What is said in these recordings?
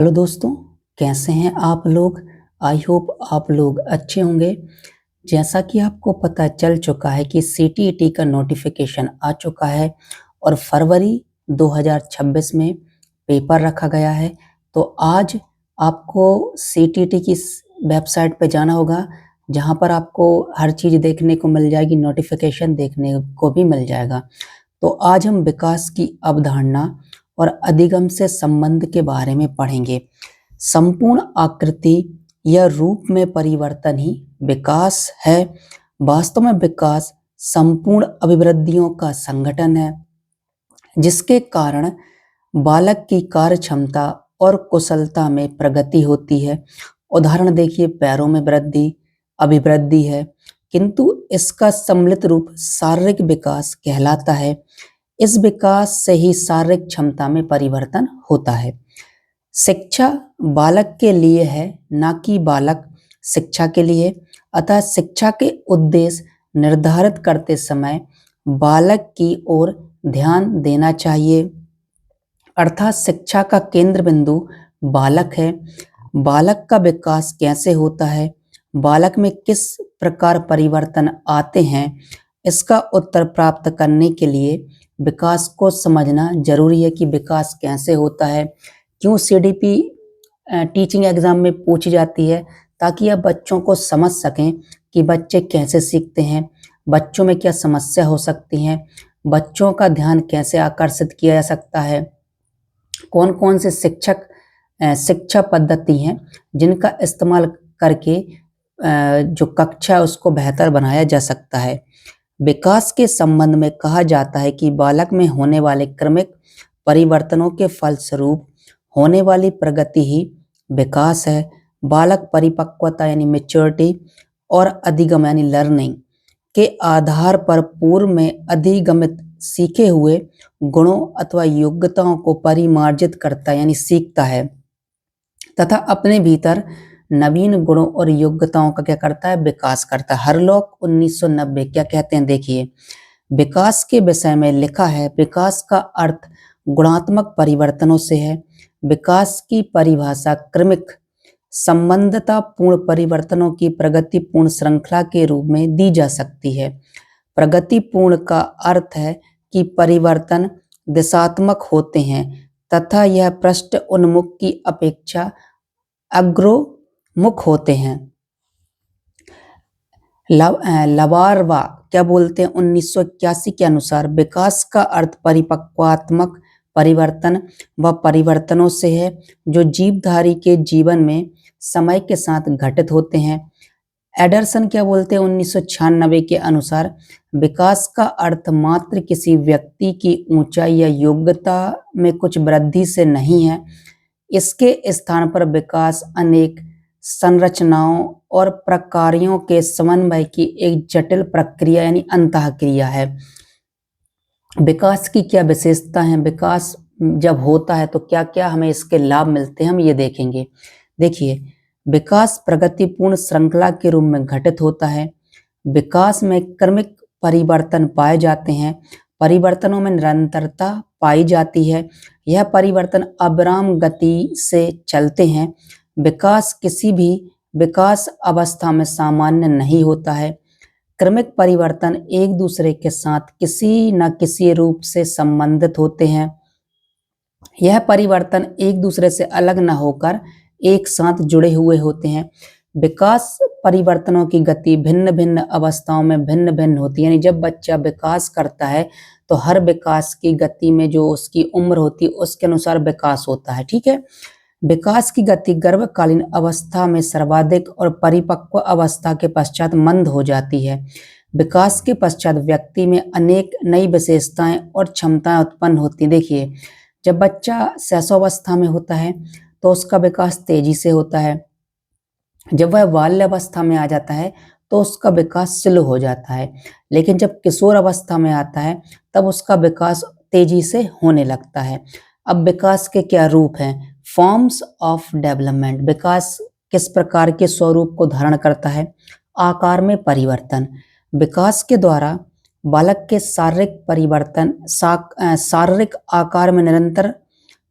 Hello दोस्तों, कैसे हैं आप लोग? आई होप आप लोग अच्छे होंगे। जैसा कि आपको पता चल चुका है कि सीटीईटी का नोटिफिकेशन आ चुका है और फरवरी 2026 में पेपर रखा गया है। तो आज आपको सीटीईटी की वेबसाइट पे जाना होगा, जहां पर आपको हर चीज़ देखने को मिल जाएगी, नोटिफिकेशन देखने को भी मिल जाएगा। तो आज हम विकास की अवधारणा और अधिगम से संबंध के बारे में पढ़ेंगे। संपूर्ण आकृति या रूप में परिवर्तन ही विकास है। वास्तव में विकास संपूर्ण अभिवृद्धियों का संगठन है, जिसके कारण बालक की कार्य क्षमता और कुशलता में प्रगति होती है। उदाहरण देखिए, पैरों में वृद्धि अभिवृद्धि है, किंतु इसका सम्मिलित रूप शारीरिक विकास कहलाता है। इस विकास से ही शारीरिक क्षमता में परिवर्तन होता है। शिक्षा बालक के लिए है, ना कि बालक शिक्षा के लिए। अतः शिक्षा के उद्देश्य निर्धारित करते समय बालक की ओर ध्यान देना चाहिए। अर्थात शिक्षा का केंद्र बिंदु बालक है। बालक का विकास कैसे होता है, बालक में किस प्रकार परिवर्तन आते हैं, इसका उत्तर प्राप्त करने के लिए विकास को समझना जरूरी है कि विकास कैसे होता है। क्यों सीडीपी टीचिंग एग्जाम में पूछी जाती है, ताकि आप बच्चों को समझ सकें कि बच्चे कैसे सीखते हैं, बच्चों में क्या समस्या हो सकती हैं, बच्चों का ध्यान कैसे आकर्षित किया जा सकता है, कौन कौन से शिक्षा पद्धति हैं जिनका इस्तेमाल करके जो कक्षा है उसको बेहतर बनाया जा सकता है। विकास के संबंध में कहा जाता है कि बालक में होने वाले क्रमिक परिवर्तनों के फलस्वरूप होने वाली प्रगति ही विकास है। बालक परिपक्वता यानी मैच्योरिटी और अधिगम यानी लर्निंग के आधार पर पूर्व में अधिगमित सीखे हुए गुणों अथवा योग्यताओं को परिमार्जित करता है यानी सीखता है, तथा अपने भीतर नवीन गुणों और योग्यताओं का क्या करता है, विकास करता है। हरलॉक 1990 क्या कहते हैं, देखिए, विकास के विषय में लिखा है, विकास का अर्थ गुणात्मक परिवर्तनों से है। विकास की परिभाषा क्रमिक संबंधता पूर्ण परिवर्तनों की प्रगतिपूर्ण श्रृंखला के रूप में दी जा सकती है। प्रगतिपूर्ण का अर्थ है कि परिवर्तन दिशात्मक होते हैं तथा यह पृष्ठ उन्मुख की अपेक्षा अग्रोमुख होते हैं। लवारवा क्या बोलते हैं, 1981 के अनुसार विकास का अर्थ परिपक्वात्मक परिवर्तन व परिवर्तनों से है, जो जीवधारी के जीवन में समय के साथ घटित होते हैं। एडरसन क्या बोलते हैं, 1996 के अनुसार विकास का अर्थ मात्र किसी व्यक्ति की ऊंचाई या योग्यता में कुछ वृद्धि से नहीं है। इसके स्थान पर विकास अनेक संरचनाओं और प्रक्रियाओं के समन्वय की एक जटिल प्रक्रिया यानी अंतःक्रिया है। विकास की क्या विशेषता है, विकास जब होता है तो क्या क्या हमें इसके लाभ मिलते हैं, हम ये देखेंगे। देखिए, विकास प्रगतिपूर्ण श्रृंखला के रूप में घटित होता है। विकास में क्रमिक परिवर्तन पाए जाते हैं, परिवर्तनों में निरंतरता पाई जाती है, यह परिवर्तन अविराम गति से चलते हैं। विकास किसी भी विकास अवस्था में सामान्य नहीं होता है। क्रमिक परिवर्तन एक दूसरे के साथ किसी न किसी रूप से संबंधित होते हैं। यह परिवर्तन एक दूसरे से अलग न होकर एक साथ जुड़े हुए होते हैं। विकास परिवर्तनों की गति भिन्न भिन्न अवस्थाओं में भिन्न भिन्न होती है, यानी जब बच्चा विकास करता है तो हर विकास की गति में जो उसकी उम्र होती है उसके अनुसार विकास होता है। ठीक है, विकास की गति गर्भकालीन अवस्था में सर्वाधिक और परिपक्व अवस्था के पश्चात मंद हो जाती है। विकास के पश्चात व्यक्ति में अनेक नई विशेषताएं और क्षमताएं उत्पन्न होती हैं। देखिए, जब बच्चा शैशवावस्था में होता है तो उसका विकास तेजी से होता है, जब वह बाल्यावस्था में आ जाता है तो उसका विकास स्लो हो जाता है, लेकिन जब किशोर अवस्था में आता है तब उसका विकास तेजी से होने लगता है। अब विकास के क्या रूप हैं, फॉर्म्स ऑफ डेवलपमेंट। विकास किस प्रकार के स्वरूप को धारण करता है, आकार में परिवर्तन। विकास के द्वारा बालक के शारीरिक आकार में निरंतर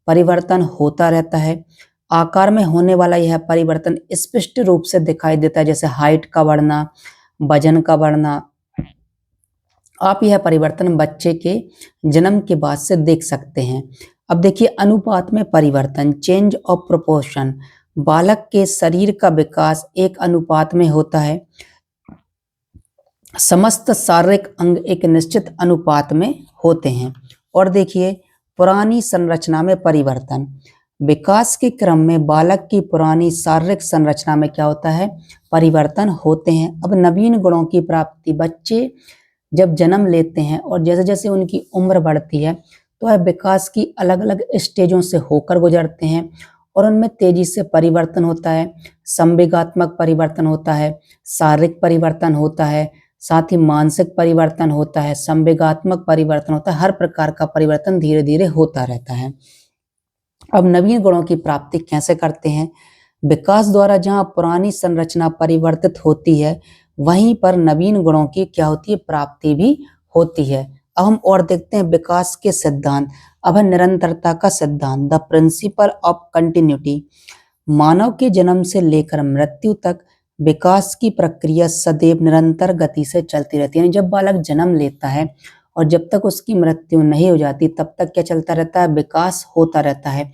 परिवर्तन होता रहता है। आकार में होने वाला यह परिवर्तन स्पष्ट रूप से दिखाई देता है, जैसे हाइट का बढ़ना, वजन का बढ़ना। आप यह परिवर्तन बच्चे के जन्म के बाद से देख सकते हैं। अब देखिए अनुपात में परिवर्तन, चेंज ऑफ प्रोपोर्शन। बालक के शरीर का विकास एक अनुपात में होता है। समस्त शारीरिक अंग एक निश्चित अनुपात में होते हैं। और देखिए पुरानी संरचना में परिवर्तन। विकास के क्रम में बालक की पुरानी शारीरिक संरचना में क्या होता है, परिवर्तन होते हैं। अब नवीन गुणों की प्राप्ति। बच्चे जब जन्म लेते हैं और जैसे जैसे उनकी उम्र बढ़ती है तो वह विकास की अलग अलग स्टेजों से होकर गुजरते हैं और उनमें तेजी से परिवर्तन होता है। संवेगात्मक परिवर्तन होता है, शारीरिक परिवर्तन होता है, साथ ही मानसिक परिवर्तन होता है, संवेगात्मक परिवर्तन होता है। हर प्रकार का परिवर्तन धीरे धीरे होता रहता है। अब नवीन गुणों की प्राप्ति कैसे करते हैं? विकास द्वारा जहाँ पुरानी संरचना परिवर्तित होती है वहीं पर नवीन गुणों की क्या होती है, प्राप्ति भी होती है। अब हम और देखते हैं विकास के सिद्धांत। अब है निरंतरता का सिद्धांत, द प्रिंसिपल ऑफ कंटिन्यूटी। मानव के जन्म से लेकर मृत्यु तक विकास की प्रक्रिया सदैव निरंतर गति से चलती रहती है। यानी जब बालक जन्म लेता है और जब तक उसकी मृत्यु नहीं हो जाती तब तक क्या चलता रहता है, विकास होता रहता है।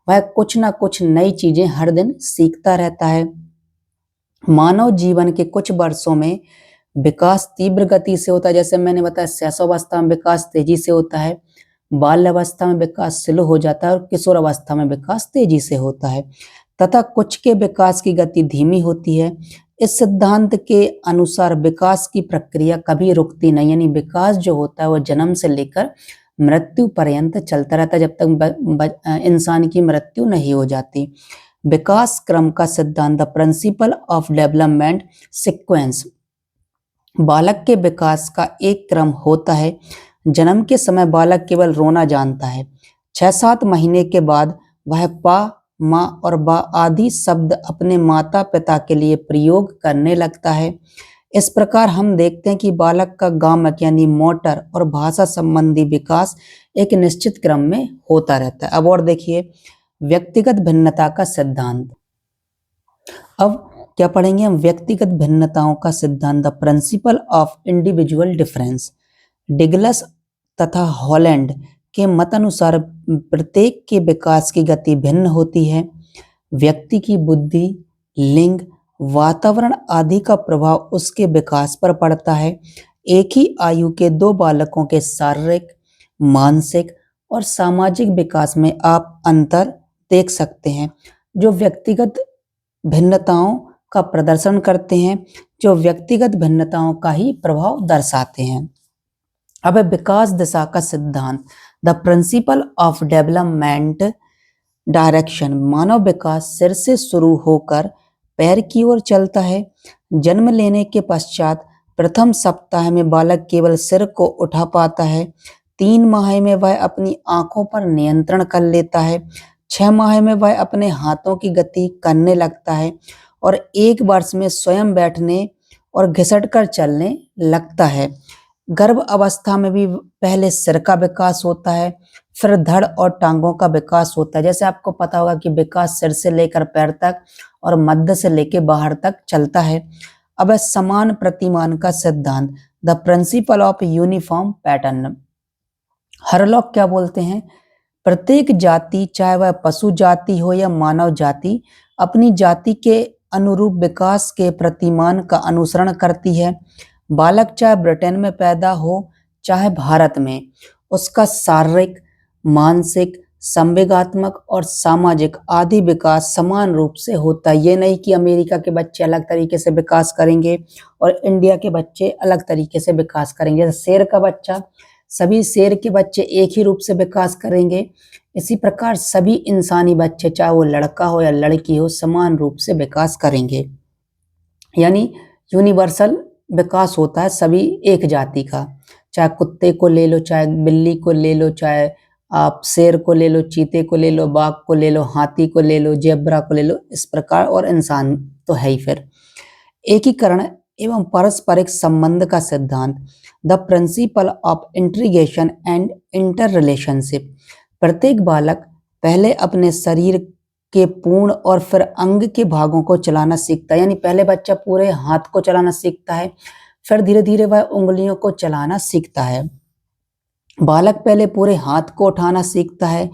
वह कुछ ना कुछ नई चीजें हर दिन सीखता रहता है। मानव जीवन के कुछ वर्षों में विकास तीव्र गति से होता है, जैसे मैंने बताया शैशवावस्था में विकास तेजी से होता है, बाल्यावस्था में विकास स्लो हो जाता है और किशोर अवस्था में विकास तेजी से होता है, तथा कुछ के विकास की गति धीमी होती है। इस सिद्धांत के अनुसार विकास की प्रक्रिया कभी रुकती नहीं, यानी विकास जो होता है वो जन्म से लेकर मृत्यु पर्यंत चलता रहता है जब तक इंसान की मृत्यु नहीं हो जाती। विकास क्रम का सिद्धांत, the principle of development sequence. बालक के विकास का एक क्रम होता है। जन्म के समय बालक केवल रोना जानता है। 6-7 महीने के बाद वह पा, माँ और बा आदि शब्द अपने माता पिता के लिए प्रयोग करने लगता है। इस प्रकार हम देखते हैं कि बालक का गामक यानी मोटर और भाषा संबंधी विकास एक निश्चित क्रम में होता रहता है। अब और देखिए व्यक्तिगत भिन्नता का सिद्धांत। अब क्या पढ़ेंगे हम, व्यक्तिगत भिन्नताओं का सिद्धांत, the principle of individual difference. Douglas तथा हॉलैंड के मत अनुसार प्रत्येक के विकास की गति भिन्न होती है। व्यक्ति की बुद्धि, लिंग, वातावरण आदि का प्रभाव उसके विकास पर पड़ता है। एक ही आयु के दो बालकों के शारीरिक, मानसिक और सामाजिक विकास में आप अंतर देख सकते हैं, जो व्यक्तिगत भिन्नताओं का प्रदर्शन करते हैं, जो व्यक्तिगत भिन्नताओं का ही प्रभाव दर्शाते हैं। अब विकास दिशा का सिद्धांत, the principle of development direction. मानव विकास सिर से शुरू होकर पैर की ओर चलता है। जन्म लेने के पश्चात प्रथम सप्ताह में बालक केवल सिर को उठा पाता है। 3 माह में वह अपनी आंखों पर नियंत्रण कर लेता है। 6 माह में वह अपने हाथों की गति करने लगता है और 1 वर्ष में स्वयं बैठने और घिसट कर चलने लगता है। गर्भ अवस्था में भी पहले सिर का विकास होता है, फिर धड़ और टांगों का विकास होता है। जैसे आपको पता होगा कि विकास सिर से लेकर पैर तक और मध्य से लेकर बाहर तक चलता है। अब समान प्रतिमान का सिद्धांत, the principle of uniform pattern. Hurlock क्या बोलते हैं, प्रत्येक जाति, चाहे वह पशु जाति हो या मानव जाति, अपनी जाति के अनुरूप विकास के प्रतिमान का अनुसरण करती है। बालक चाहे ब्रिटेन में पैदा हो चाहे भारत में, उसका शारीरिक, मानसिक, संवेगात्मक और सामाजिक आदि विकास समान रूप से होता है। ये नहीं कि अमेरिका के बच्चे अलग तरीके से विकास करेंगे और इंडिया के बच्चे अलग तरीके से विकास करेंगे। जैसे शेर का बच्चा, सभी शेर के बच्चे एक ही रूप से विकास करेंगे, इसी प्रकार सभी इंसानी बच्चे, चाहे वो लड़का हो या लड़की हो, समान रूप से विकास करेंगे। यानी यूनिवर्सल विकास होता है सभी एक जाति का। चाहे कुत्ते को ले लो, चाहे बिल्ली को ले लो, चाहे आप शेर को ले लो, चीते को ले लो, बाघ को ले लो, हाथी को ले लो, जेब्रा को ले लो, इस प्रकार, और इंसान तो है ही। फिर एकीकरण एवं पारस्परिक संबंध का सिद्धांत, the principle of integration and inter relationship. प्रत्येक बालक पहले अपने शरीर के पूर्ण और फिर अंग के भागों को चलाना सीखता है। यानी पहले बच्चा पूरे हाथ को चलाना सीखता है, फिर धीरे धीरे वह उंगलियों को चलाना सीखता है। बालक पहले पूरे हाथ को उठाना सीखता है,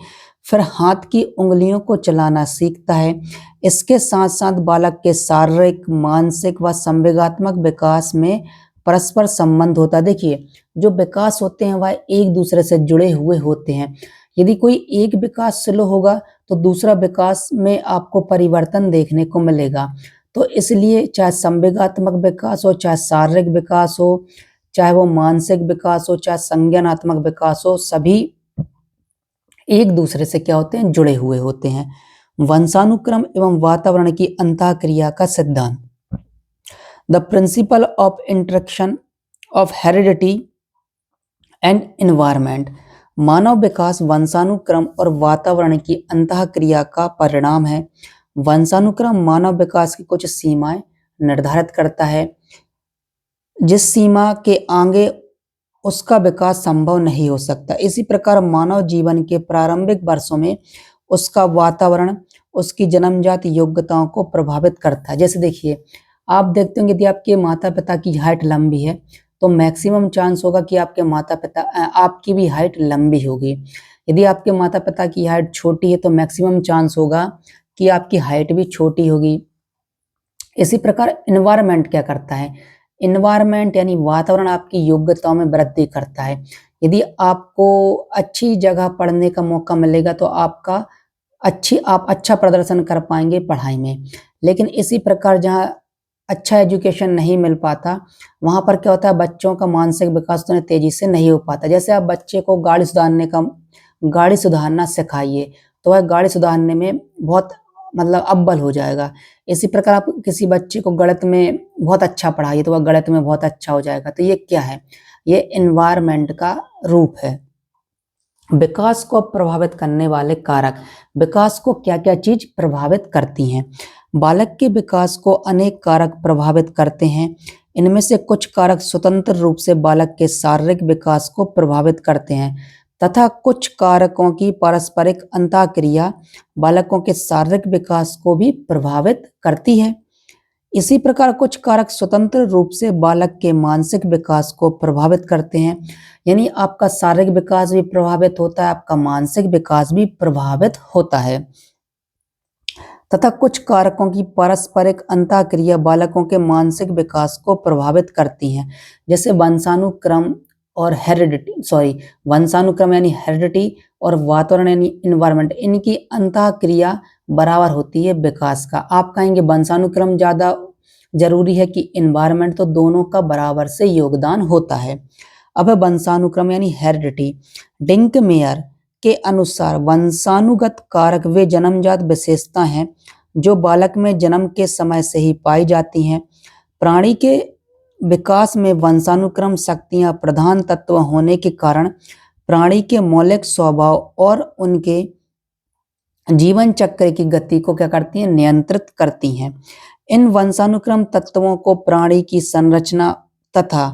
फिर हाथ की उंगलियों को चलाना सीखता है। इसके साथ साथ बालक के शारीरिक, मानसिक व संवेगात्मक विकास में परस्पर संबंध होता है। देखिए, जो विकास होते हैं वह एक दूसरे से जुड़े हुए होते हैं। यदि कोई एक विकास स्लो होगा तो दूसरा विकास में आपको परिवर्तन देखने को मिलेगा। तो इसलिए चाहे संवेगात्मक विकास हो, चाहे शारीरिक विकास हो, चाहे वो मानसिक विकास हो, चाहे संज्ञानात्मक विकास हो, सभी एक दूसरे से क्या होते हैं, जुड़े हुए होते हैं। वंशानुक्रम एवं वातावरण की अंतःक्रिया का सिद्धांत। The principle of interaction of heredity and environment. मानव विकास वंशानुक्रम और वातावरण की अंतःक्रिया का परिणाम है। वंशानुक्रम मानव विकास की कुछ सीमाएं निर्धारित करता है, जिस सीमा के आगे उसका विकास संभव नहीं हो सकता। इसी प्रकार मानव जीवन के प्रारंभिक वर्षों में उसका वातावरण उसकी जन्मजात योग्यताओं को प्रभावित करता है। जैसे देखिए, आप देखते होंगे यदि आपके माता पिता की हाइट लंबी है तो मैक्सिमम चांस होगा कि आपके माता पिता आपकी भी हाइट लंबी होगी। यदि आपके माता पिता की हाइट छोटी है तो मैक्सिमम चांस होगा कि आपकी हाइट भी छोटी होगी। इसी प्रकार एनवायरनमेंट क्या करता है, एनवायरनमेंट यानी वातावरण आपकी योग्यताओं में वृद्धि करता है। यदि आपको अच्छी जगह पढ़ने का मौका मिलेगा तो आप अच्छा प्रदर्शन कर पाएंगे पढ़ाई में। लेकिन इसी प्रकार जहाँ अच्छा एजुकेशन नहीं मिल पाता, वहां पर क्या होता है, बच्चों का मानसिक विकास तो तेजी से नहीं हो पाता। जैसे आप बच्चे को गाड़ी सुधारना सिखाइए तो वह गाड़ी सुधारने में बहुत मतलब अव्वल हो जाएगा। इसी प्रकार आप किसी बच्चे को गणित में बहुत अच्छा पढ़ाइए तो वह गणित में बहुत अच्छा हो जाएगा। तो ये क्या है, ये एनवायरनमेंट का रूप है। विकास को प्रभावित करने वाले कारक। विकास को क्या क्या चीज प्रभावित करती हैं? बालक के विकास को अनेक कारक प्रभावित करते हैं। इनमें से कुछ कारक स्वतंत्र रूप से बालक के शारीरिक विकास को प्रभावित करते हैं तथा कुछ कारकों की पारस्परिक अंतःक्रिया बालकों के शारीरिक विकास को भी प्रभावित करती है। इसी प्रकार कुछ कारक स्वतंत्र रूप से बालक के मानसिक विकास को प्रभावित करते हैं। यानी आपका शारीरिक विकास भी प्रभावित होता है, आपका मानसिक विकास भी प्रभावित होता है तथा कुछ कारकों की पारस्परिक अंतःक्रिया बालकों के मानसिक विकास को प्रभावित करती हैं। जैसे वंशानुक्रम और वंशानुक्रम यानी हेरिडिटी और वातावरण यानी इन्वायरमेंट, इनकी अंतःक्रिया बराबर होती है विकास का। आप कहेंगे वंशानुक्रम ज्यादा जरूरी है कि इन्वायरमेंट, तो दोनों का बराबर से योगदान होता है। अब है वंशानुक्रम यानी हेरिडिटी। डिंकमेयर के अनुसार वंशानुगत कारक वे जन्मजात विशेषता हैं जो बालक में जन्म के समय से ही पाई जाती हैं। प्राणी के विकास में वंशानुक्रम शक्तियां प्रधान तत्व होने के कारण प्राणी के मौलिक स्वभाव और उनके जीवन चक्र की गति को क्या करती हैं, नियंत्रित करती हैं। इन वंशानुक्रम तत्वों को प्राणी की संरचना तथा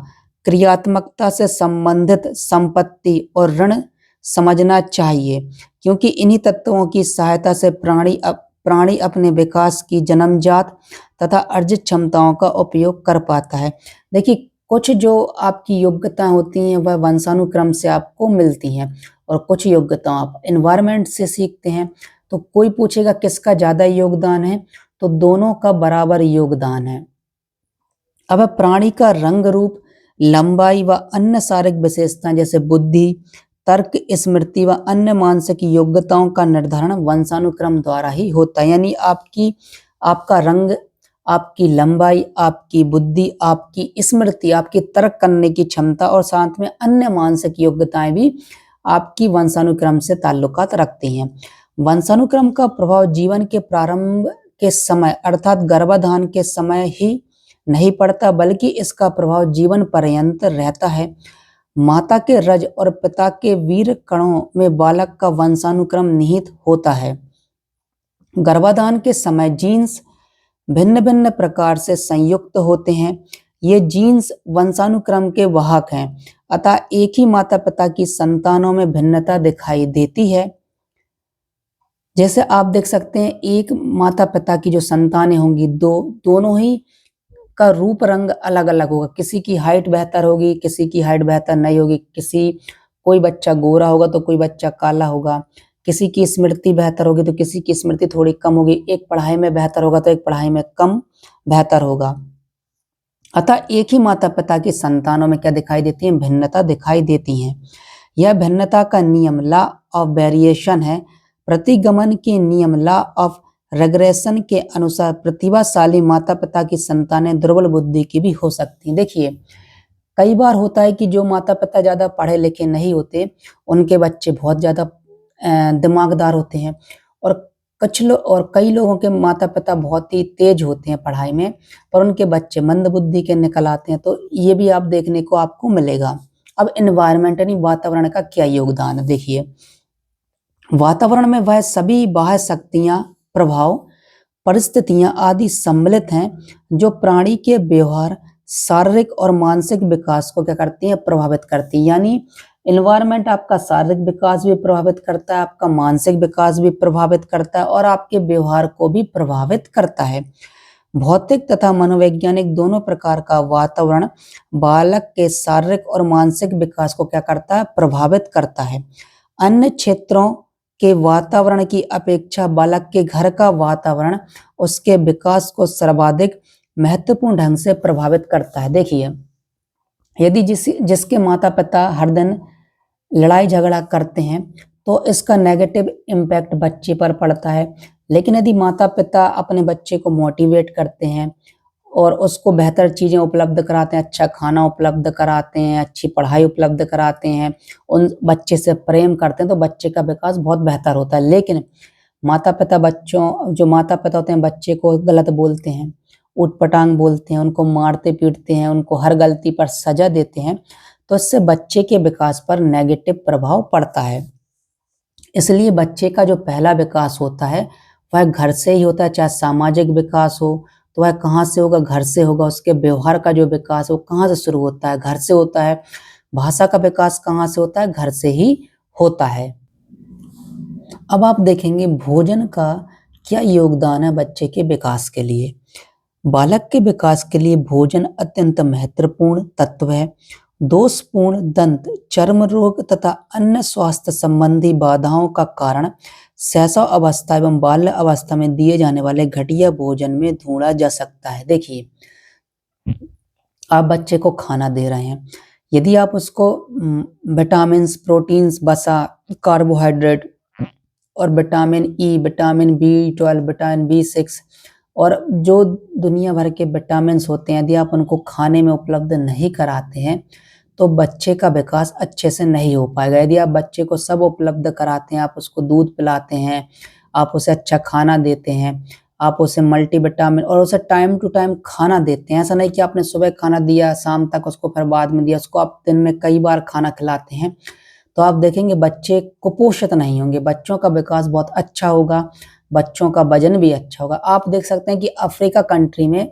क्रियात्मकता से संबंधित संपत्ति और ऋण समझना चाहिए, क्योंकि इन्हीं तत्वों की सहायता से प्राणी अपने विकास की जन्मजात तथा अर्जित क्षमताओं का उपयोग कर पाता है। देखिए, कुछ जो आपकी योग्यता होती हैं वह वंशानुक्रम से आपको मिलती हैं और कुछ योग्यता आप एनवायरनमेंट से सीखते हैं। तो कोई पूछेगा किसका ज्यादा योगदान है, तो दोनों का बराबर योगदान है। अब प्राणी का रंग रूप, लंबाई व अन्य शारीरिक विशेषताएं जैसे बुद्धि, तर्क, स्मृति व अन्य मानसिक योग्यताओं का निर्धारण वंशानुक्रम द्वारा ही होता है। यानी आपका रंग, आपकी लंबाई, आपकी बुद्धि, आपकी स्मृति, आपकी तर्क करने की क्षमता और साथ में अन्य मानसिक योग्यताएं भी आपकी वंशानुक्रम से ताल्लुकात रखती हैं। वंशानुक्रम का प्रभाव जीवन के प्रारंभ के समय अर्थात गर्भाधान के समय ही नहीं पड़ता, बल्कि इसका प्रभाव जीवन पर्यंत रहता है। माता के रज और पिता के वीर कणों में बालक का वंशानुक्रम निहित होता है। गर्भाधान के समय जीन्स भिन्न भिन्न प्रकार से संयुक्त होते हैं। ये जीन्स वंशानुक्रम के वाहक हैं, अतः एक ही माता पिता की संतानों में भिन्नता दिखाई देती है। जैसे आप देख सकते हैं एक माता पिता की जो संतानें होंगी दोनों ही का रूप रंग अलग अलग होगा। किसी की हाइट बेहतर होगी, किसी की हाइट बेहतर नहीं होगी, कोई बच्चा गोरा होगा तो कोई बच्चा काला होगा, किसी की स्मृति बेहतर होगी तो किसी की स्मृति थोड़ी कम होगी, एक पढ़ाई में बेहतर होगा तो एक पढ़ाई में कम बेहतर होगा। अतः एक ही माता पिता की संतानों में क्या दिखाई देती है? भिन्नता दिखाई देती है। यह भिन्नता का नियम लॉ ऑफ वेरिएशन है। प्रतिगमन के नियम लॉ ऑफ रेग्रेशन के अनुसार प्रतिभाशाली माता पिता की संतानें दुर्बल बुद्धि की भी हो सकती हैं। देखिए, कई बार होता है कि जो माता पिता ज्यादा पढ़े लिखे नहीं होते, उनके बच्चे बहुत ज्यादा दिमागदार होते हैं, और कई लोगों के माता पिता बहुत ही तेज होते हैं पढ़ाई में, पर उनके बच्चे मंद बुद्धि के निकल आते हैं। तो ये भी आप देखने को आपको मिलेगा। अब एनवायरमेंट यानी वातावरण का क्या योगदान है? देखिए, वातावरण में वह सभी बाह्य शक्तियां, प्रभाव, परिस्थितियां आदि सम्मिलित हैं जो प्राणी के व्यवहार, शारीरिक और मानसिक विकास को क्या करती हैं? प्रभावित करती हैं। यानी एनवायरमेंट आपका शारीरिक विकास भी प्रभावित करता है, आपका मानसिक विकास भी प्रभावित करता है, और आपके व्यवहार को भी प्रभावित करता है। भौतिक तथा मनोवैज्ञानिक दोनों प्रकार का वातावरण बालक के शारीरिक और मानसिक विकास को क्या करता है? प्रभावित करता है। अन्य क्षेत्रों के वातावरण की अपेक्षा बालक के घर का वातावरण उसके विकास को सर्वाधिक महत्वपूर्ण ढंग से प्रभावित करता है। देखिए, यदि जिसके माता पिता हर दिन लड़ाई झगड़ा करते हैं तो इसका नेगेटिव इम्पैक्ट बच्चे पर पड़ता है। लेकिन यदि माता पिता अपने बच्चे को मोटिवेट करते हैं और उसको बेहतर चीजें उपलब्ध कराते हैं, अच्छा खाना उपलब्ध कराते हैं, अच्छी पढ़ाई उपलब्ध कराते हैं, उन बच्चे से प्रेम करते हैं, तो बच्चे का विकास बहुत बेहतर होता है। लेकिन जो माता पिता होते हैं बच्चे को गलत बोलते हैं, ऊटपटांग बोलते हैं, उनको मारते पीटते हैं, उनको हर गलती पर सजा देते हैं, तो इससे बच्चे के विकास पर नेगेटिव प्रभाव पड़ता है। इसलिए बच्चे का जो पहला विकास होता है वह घर से ही होता है। चाहे सामाजिक विकास हो तो वह कहाँ से होगा? घर से होगा। उसके व्यवहार का जो विकास है वो कहाँ से शुरू होता है? घर से होता है। भाषा का विकास कहाँ से होता है? घर से ही होता है। अब आप देखेंगे भोजन का क्या योगदान है बच्चे के विकास के लिए। बालक के विकास के लिए भोजन अत्यंत महत्वपूर्ण तत्व है। दोषपूर्ण दंत, चर्म रोग तथा अन्य स्वास्थ्य संबंधी बाधाओं का कारण शैशव अवस्था एवं बाल्य अवस्था में दिए जाने वाले घटिया भोजन में ढूंढा जा सकता है। देखिए, आप बच्चे को खाना दे रहे हैं, यदि आप उसको विटामिन, प्रोटीन्स, वसा, कार्बोहाइड्रेट और vitamin E, vitamin B12, vitamin B6 और जो दुनिया भर के विटामिन होते हैं, यदि आप उनको खाने में उपलब्ध नहीं कराते हैं तो बच्चे का विकास अच्छे से नहीं हो पाएगा। यदि आप बच्चे को सब उपलब्ध कराते हैं, आप उसको दूध पिलाते हैं, आप उसे अच्छा खाना देते हैं, आप उसे मल्टीविटामिन और उसे टाइम टू टाइम खाना देते हैं, ऐसा नहीं कि आपने सुबह खाना दिया, शाम तक उसको फिर बाद में दिया, उसको आप दिन में कई बार खाना खिलाते हैं, तो आप देखेंगे बच्चे कुपोषित नहीं होंगे, बच्चों का विकास बहुत अच्छा होगा, बच्चों का वजन भी अच्छा होगा। आप देख सकते हैं कि अफ्रीका कंट्री में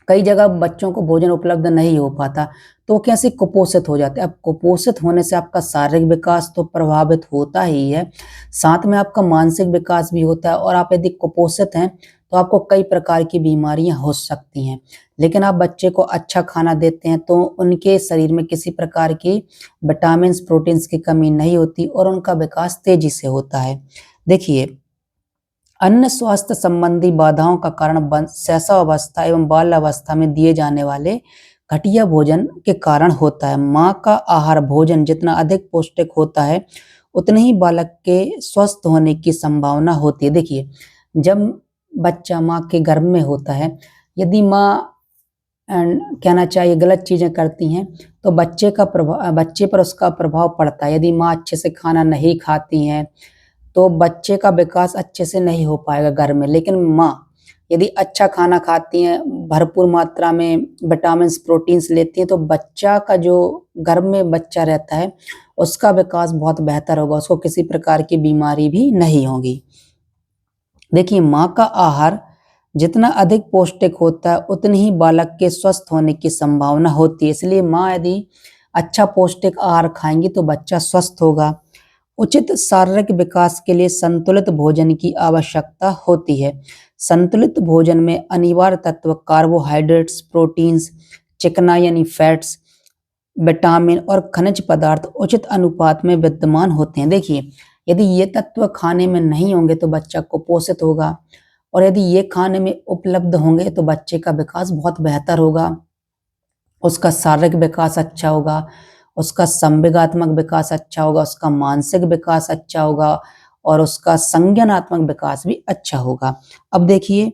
कई जगह बच्चों को भोजन उपलब्ध नहीं हो पाता, तो कैसे कुपोषित हो जाते हैं। अब कुपोषित होने से आपका शारीरिक विकास तो प्रभावित होता ही है, साथ में आपका मानसिक विकास भी होता है, और आप यदि कुपोषित हैं तो आपको कई प्रकार की बीमारियां हो सकती हैं। लेकिन आप बच्चे को अच्छा खाना देते हैं तो उनके शरीर में किसी प्रकार की विटामिन, प्रोटीन्स की कमी नहीं होती और उनका विकास तेजी से होता है। देखिए, अन्य स्वास्थ्य संबंधी बाधाओं का कारण शैशव अवस्था एवं बाल्य अवस्था में दिए जाने वाले घटिया भोजन के कारण होता है। माँ का आहार भोजन जितना अधिक पौष्टिक होता है उतने ही बालक के स्वस्थ होने की संभावना होती है। देखिए, जब बच्चा माँ के गर्भ में होता है, यदि माँ कहना चाहिए गलत चीजें करती हैं तो बच्चे पर उसका प्रभाव पड़ता है। यदि माँ अच्छे से खाना नहीं खाती हैं तो बच्चे का विकास अच्छे से नहीं हो पाएगा घर में। लेकिन माँ यदि अच्छा खाना खाती हैं, भरपूर मात्रा में विटामिन्स, प्रोटीन्स लेती हैं, तो बच्चा का जो गर्भ में बच्चा रहता है उसका विकास बहुत बेहतर होगा, उसको किसी प्रकार की बीमारी भी नहीं होगी। देखिए, माँ का आहार जितना अधिक पौष्टिक होता है उतनी ही बालक के स्वस्थ होने की संभावना होती है। इसलिए माँ यदि अच्छा पौष्टिक आहार खाएंगी तो बच्चा स्वस्थ होगा। उचित शारीरिक विकास के लिए संतुलित भोजन की आवश्यकता होती है। संतुलित भोजन में अनिवार्य तत्व कार्बोहाइड्रेट्स, प्रोटीन्स, चिकना यानी फैट्स, विटामिन और खनिज पदार्थ उचित अनुपात में विद्यमान होते हैं। देखिए, यदि ये तत्व खाने में नहीं होंगे तो बच्चा कुपोषित होगा, और यदि ये खाने में उपलब्ध होंगे तो बच्चे का विकास बहुत बेहतर होगा, उसका शारीरिक विकास अच्छा होगा, उसका संवेगात्मक विकास अच्छा होगा, उसका मानसिक विकास अच्छा होगा, और उसका संज्ञानात्मक विकास भी अच्छा होगा। अब देखिए,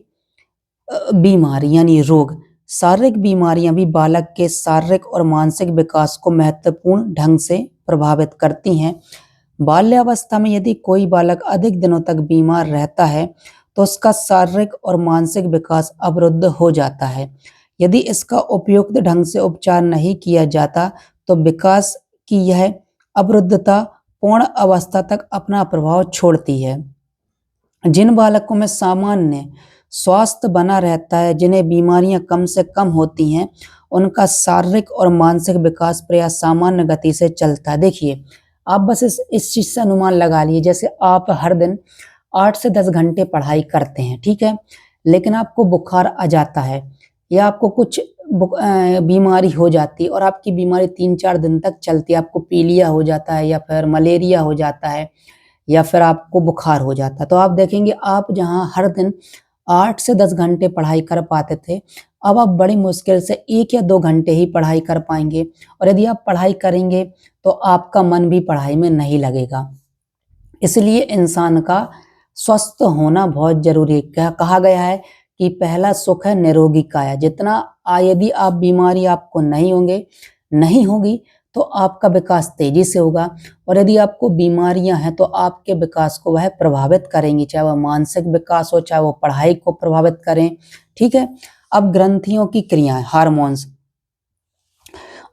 बीमारी यानी रोग, शारीरिक बीमारियां भी बालक के शारीरिक और मानसिक विकास को महत्वपूर्ण ढंग से प्रभावित करती हैं। बाल्यावस्था में यदि कोई बालक अधिक दिनों तक बीमार रहता है तो उसका शारीरिक और मानसिक विकास अवरुद्ध हो जाता है। यदि इसका उपयुक्त ढंग से उपचार नहीं किया जाता तो विकास की यह अवरुद्धता पूर्ण अवस्था तक अपना प्रभाव छोड़ती है। जिन बालकों में सामान्य स्वास्थ्य बना रहता है, जिन्हें बीमारियां कम से कम होती हैं, उनका शारीरिक और मानसिक विकास प्राय सामान्य गति से चलता है। देखिए, आप बस इस चीज से अनुमान लगा लिए, जैसे आप हर दिन 8 से 10 घंटे पढ़ाई करते हैं, ठीक है, लेकिन आपको बुखार आ जाता है या आपको कुछ बीमारी हो जाती है और आपकी बीमारी 3-4 दिन तक चलती है, आपको पीलिया हो जाता है या फिर मलेरिया हो जाता है या फिर आपको बुखार हो जाता है, तो आप देखेंगे आप जहाँ हर दिन 8 से 10 घंटे पढ़ाई कर पाते थे, अब आप बड़ी मुश्किल से 1 या 2 घंटे ही पढ़ाई कर पाएंगे, और यदि आप पढ़ाई करेंगे तो आपका मन भी पढ़ाई में नहीं लगेगा। इसलिए इंसान का स्वस्थ होना बहुत जरूरी है। क्या कहा गया है कि पहला सुख है निरोगी काया। यदि आप बीमारी आपको नहीं होगी तो आपका विकास तेजी से होगा, और यदि आपको बीमारियां हैं तो आपके विकास को वह प्रभावित करेंगी, चाहे वह मानसिक विकास हो, चाहे वो पढ़ाई को प्रभावित करें, ठीक है। अब ग्रंथियों की क्रियाएं, हार्मोन्स,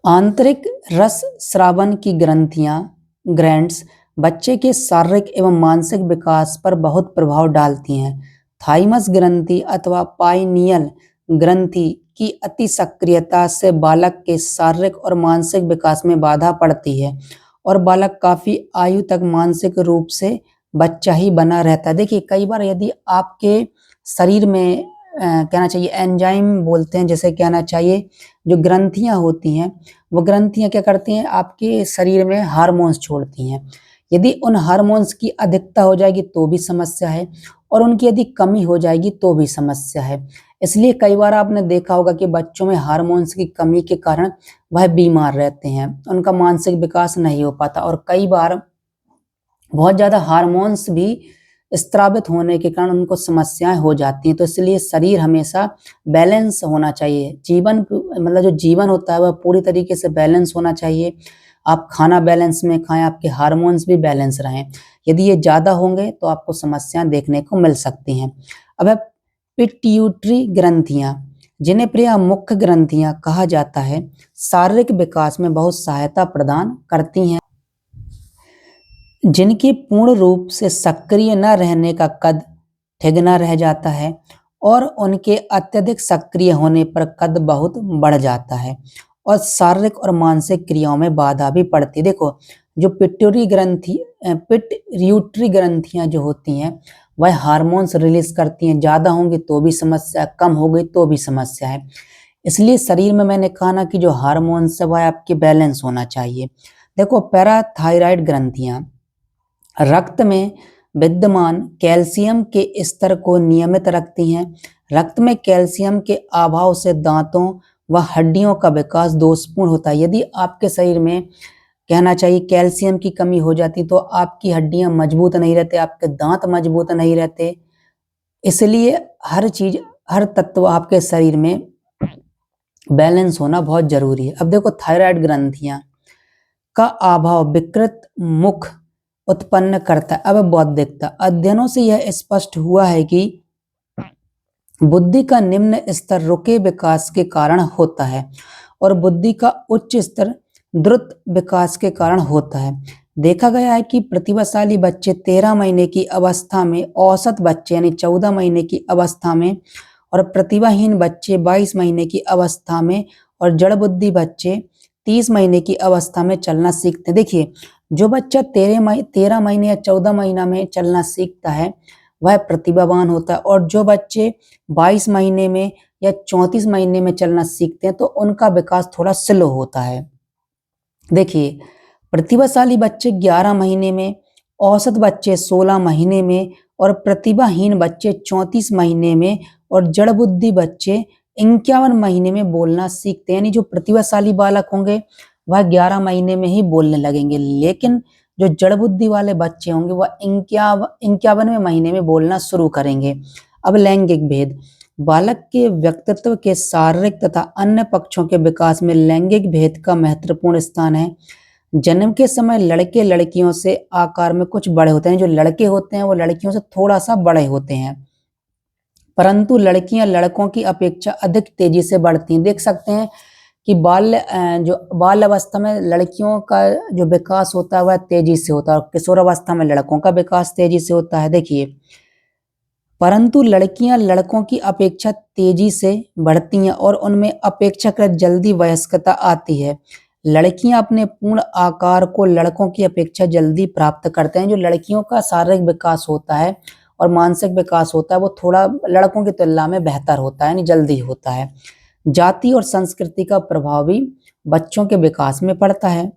आंतरिक रस स्रावन की ग्रंथियां, ग्रैंड्स, बच्चे के शारीरिक एवं मानसिक विकास पर बहुत प्रभाव डालती हैं। थाइमस ग्रंथि अथवा पाइनियल ग्रंथि की अति सक्रियता से बालक के शारीरिक और मानसिक विकास में बाधा पड़ती है और बालक काफी आयु तक मानसिक रूप से बच्चा ही बना रहता है। देखिए, कई बार यदि आपके शरीर में कहना चाहिए एंजाइम बोलते हैं, जैसे कहना चाहिए जो ग्रंथियां होती हैं, वो ग्रंथियां क्या करती हैं, आपके शरीर में हार्मोन्स छोड़ती हैं। यदि उन हार्मोन्स की अधिकता हो जाएगी तो भी समस्या है, और उनकी यदि कमी हो जाएगी तो भी समस्या है। इसलिए कई बार आपने देखा होगा कि बच्चों में हार्मोन्स की कमी के कारण वह बीमार रहते हैं, उनका मानसिक विकास नहीं हो पाता, और कई बार बहुत ज्यादा हार्मोन्स भी स्त्रावित होने के कारण उनको समस्याएं हो जाती हैं। तो इसलिए शरीर हमेशा बैलेंस होना चाहिए, मतलब जो जीवन होता है वह पूरी तरीके से बैलेंस होना चाहिए। आप खाना बैलेंस में खाएं, आपके हार्मोन्स भी बैलेंस रहें। यदि ये ज्यादा होंगे तो आपको समस्याएं देखने को मिल सकती हैं। अब पिट्यूटरी ग्रंथियां, जिन्हें प्रिय मुख्य ग्रंथियां कहा जाता है, शारीरिक विकास में बहुत सहायता प्रदान करती हैं। जिनके पूर्ण रूप से सक्रिय न रहने का कद ठिगना रह जाता है और उनके अत्यधिक सक्रिय होने पर कद बहुत बढ़ जाता है और शारीरिक और मानसिक क्रियाओं में बाधा भी पड़ती है। देखो, जो पिट्यूटरी ग्रंथियां जो होती हैं वह हार्मोन्स रिलीज करती हैं, ज्यादा होंगी तो भी समस्या, कम हो गई तो भी समस्या है। इसलिए शरीर में मैंने कहा ना कि जो हार्मोन्स है वह आपके बैलेंस होना चाहिए। देखो, पैराथायराइड ग्रंथियां रक्त में विद्यमान कैल्शियम के स्तर को नियमित रखती हैं। रक्त में कैल्शियम के अभाव से दांतों व हड्डियों का विकास दोषपूर्ण होता है। यदि आपके शरीर में कहना चाहिए कैल्शियम की कमी हो जाती तो आपकी हड्डियां मजबूत नहीं रहते, आपके दांत मजबूत नहीं रहते। इसलिए हर तत्व आपके शरीर में बैलेंस होना बहुत जरूरी है। अब देखो, थायराइड ग्रंथियां का अभाव विकृत मुख उत्पन्न करता है। अब बौद्धिकता, अध्ययनों से यह स्पष्ट हुआ है कि बुद्धि का निम्न स्तर रुके विकास के कारण होता है और बुद्धि का उच्च स्तर द्रुत विकास के कारण होता है। देखा गया है कि प्रतिभाशाली बच्चे 13 महीने की अवस्था में, औसत बच्चे यानी 14 महीने की अवस्था में, और प्रतिभाहीन बच्चे 22 महीने की अवस्था में, और जड़ बुद्धि बच्चे 30 महीने की अवस्था में चलना सीखते हैं। देखिए, जो बच्चा 13 महीने या 14 महीना में चलना सीखता है वह प्रतिभावान होता है, और जो बच्चे 22 महीने में या 34 महीने में चलना सीखते हैं तो उनका विकास थोड़ा स्लो होता है। देखिए, प्रतिभाशाली बच्चे 11 महीने में, औसत बच्चे 16 महीने में, और प्रतिभाहीन बच्चे 34 महीने में, और जड़ बुद्धि बच्चे 51 महीने में बोलना सीखते हैं। यानी जो प्रतिभाशाली बालक होंगे वह 11 महीने में ही बोलने लगेंगे, लेकिन जो जड़ बुद्धि वाले बच्चे होंगे वह 51वें महीने में बोलना शुरू करेंगे। अब लैंगिक भेद, बालक के व्यक्तित्व के शारीरिक तथा अन्य पक्षों के विकास में लैंगिक भेद का महत्वपूर्ण स्थान है। जन्म के समय लड़के लड़कियों से आकार में कुछ बड़े होते हैं, जो लड़के होते हैं वो लड़कियों से थोड़ा सा बड़े होते हैं, परंतु लड़कियां लड़कों की अपेक्षा अधिक तेजी से बढ़ती हैं। देख सकते हैं कि जो बाल अवस्था में लड़कियों का जो विकास होता है वह तेजी से होता है, और किशोर अवस्था में लड़कों का विकास तेजी से होता है। देखिए, परंतु लड़कियां लड़कों की अपेक्षा तेजी से बढ़ती हैं और उनमें अपेक्षाकृत जल्दी वयस्कता आती है। लड़कियां अपने पूर्ण आकार को लड़कों की अपेक्षा जल्दी प्राप्त करते हैं। जो लड़कियों का शारीरिक विकास होता है और मानसिक विकास होता है वो थोड़ा लड़कों की तुलना में बेहतर होता है, यानी जल्दी होता है। जाति और संस्कृति का प्रभाव भी बच्चों के विकास में पड़ता है।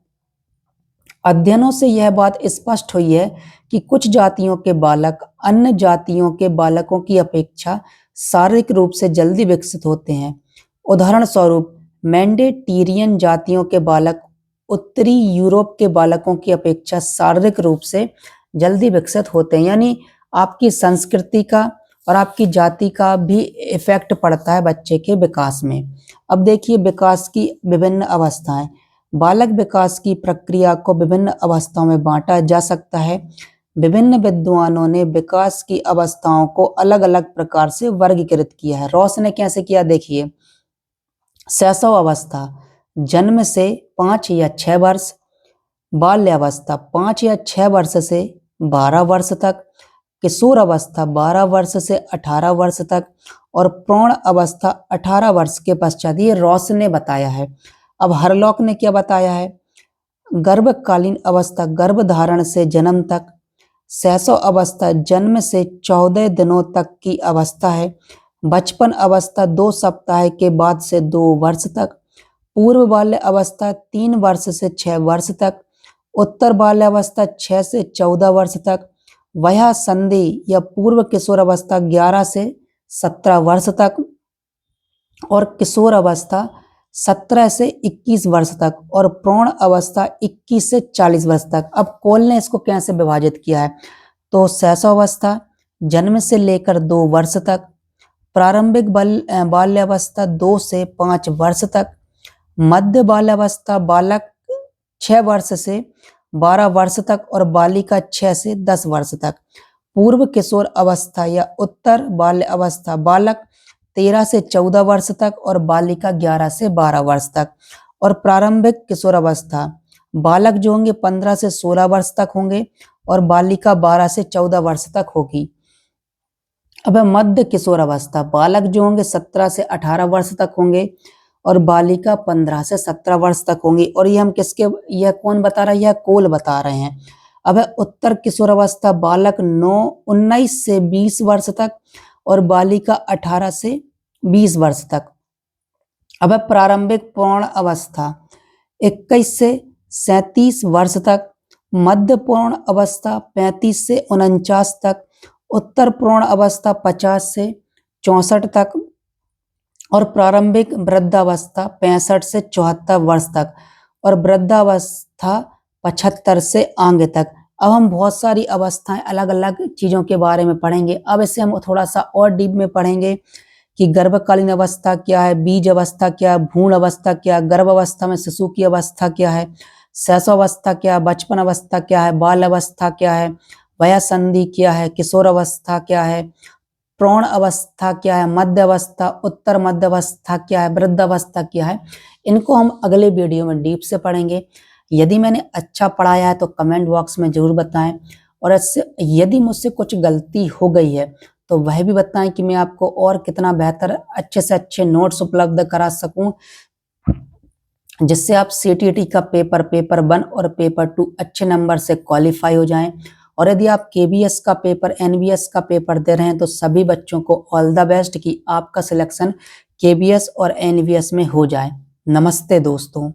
अध्ययनों से यह बात स्पष्ट हुई है कि कुछ जातियों के बालक अन्य जातियों के बालकों की अपेक्षा शारीरिक रूप से जल्दी विकसित होते हैं। उदाहरण स्वरूप, मेंडेटेरियन जातियों के बालक उत्तरी यूरोप के बालकों की अपेक्षा शारीरिक रूप से जल्दी विकसित होते हैं। यानी आपकी संस्कृति का और आपकी जाति का भी इफेक्ट पड़ता है बच्चे के विकास में। अब देखिए, विकास की विभिन्न अवस्थाएं। बालक विकास की प्रक्रिया को विभिन्न अवस्थाओं में बांटा जा सकता है। विभिन्न विद्वानों ने विकास की अवस्थाओं को अलग अलग प्रकार से वर्गीकृत किया है। रॉस ने कैसे किया, देखिए। शैशव अवस्था, जन्म से 5 या 6 वर्ष। बाल्यावस्था, 5 या 6 वर्ष से 12 वर्ष तक। किशोर अवस्था, 12 वर्ष से 18 वर्ष तक। और प्रौढ़ अवस्था 18 वर्ष के पश्चात। ये रॉस ने बताया है। अब हरलॉक ने क्या बताया है, गर्भकालीन अवस्था, गर्भधारण से जन्म तक। शैशव अवस्था जन्म से 14 दिनों तक की अवस्था है। बचपन अवस्था 2 सप्ताह के बाद से 2 वर्ष तक। पूर्व बाल्य अवस्था 3 वर्ष से 6 वर्ष तक। उत्तर बाल्य अवस्था 6 से 14 वर्ष तक। वया संधि या पूर्व किशोर अवस्था 11 से 17 वर्ष तक। और किशोर अवस्था 17 से 21 वर्ष तक। और प्रौढ़ अवस्था 21 से 40 वर्ष तक। अब कोल ने इसको कैसे विभाजित किया है, तो शैशव अवस्था जन्म से लेकर 2 वर्ष तक। प्रारंभिक बाल्यावस्था 2 से 5 वर्ष तक। मध्य बाल्यावस्था बालक 6 वर्ष से 12 वर्ष तक और बालिका 6 से 10 वर्ष तक। पूर्व किशोर अवस्था या उत्तर बाल्य अवस्था बालक 13 से 14 वर्ष तक और बालिका 11 से 12 वर्ष तक। और प्रारंभिक किशोर अवस्था बालक जो होंगे 15 से 16 वर्ष तक होंगे और बालिका 12 से 14 वर्ष तक होगी। अब मध्य किशोर अवस्था बालक जो होंगे 17 से 18 वर्ष तक होंगे और बालिका 15 से 17 वर्ष तक होंगी। और ये हम यह कौन बता रहा है, यह कोल बता रहे हैं। अब उत्तर किशोर अवस्था बालक 19 से 20 वर्ष तक और बालिका 18 से 20 वर्ष तक। अब प्रारंभिक प्रौढ़ अवस्था 21 से 37 वर्ष तक। मध्य प्रौढ़ अवस्था 35 से 49 तक। उत्तर प्रौढ़ अवस्था 50 से 64 तक। और प्रारंभिक वृद्धावस्था 65 से 74 वर्ष तक। और वृद्धावस्था 75 से आगे तक। अब हम बहुत सारी अवस्थाएं अलग अलग चीजों के बारे में पढ़ेंगे। अब इसे हम थोड़ा सा और डीप में पढ़ेंगे कि गर्भकालीन अवस्था क्या है, बीज अवस्था क्या है, भ्रूण अवस्था क्या है, गर्भ अवस्था में शिशु की अवस्था क्या है, शैशव अवस्था क्या है, बचपन अवस्था क्या है, बाल अवस्था क्या है, वया संधि क्या है, किशोर अवस्था क्या है, प्रौढ़ अवस्था क्या है, मध्य अवस्था, उत्तर मध्य अवस्था क्या है, वृद्ध अवस्था क्या है। इनको हम अगले वीडियो में डीप से पढ़ेंगे। यदि मैंने अच्छा पढ़ाया है तो कमेंट बॉक्स में जरूर बताएं, और इससे यदि मुझसे कुछ गलती हो गई है तो वह भी बताएं कि मैं आपको और कितना बेहतर अच्छे से अच्छे नोट्स उपलब्ध करा सकूं। जिससे आप सीटीईटी का पेपर 1 और पेपर 2 अच्छे नंबर से क्वालिफाई हो जाएं। और यदि आप केबीएस का पेपर, एनबीएस का पेपर दे रहे हैं तो सभी बच्चों को ऑल द बेस्ट कि आपका सिलेक्शन केबीएस और एनबीएस में हो जाए। नमस्ते दोस्तों।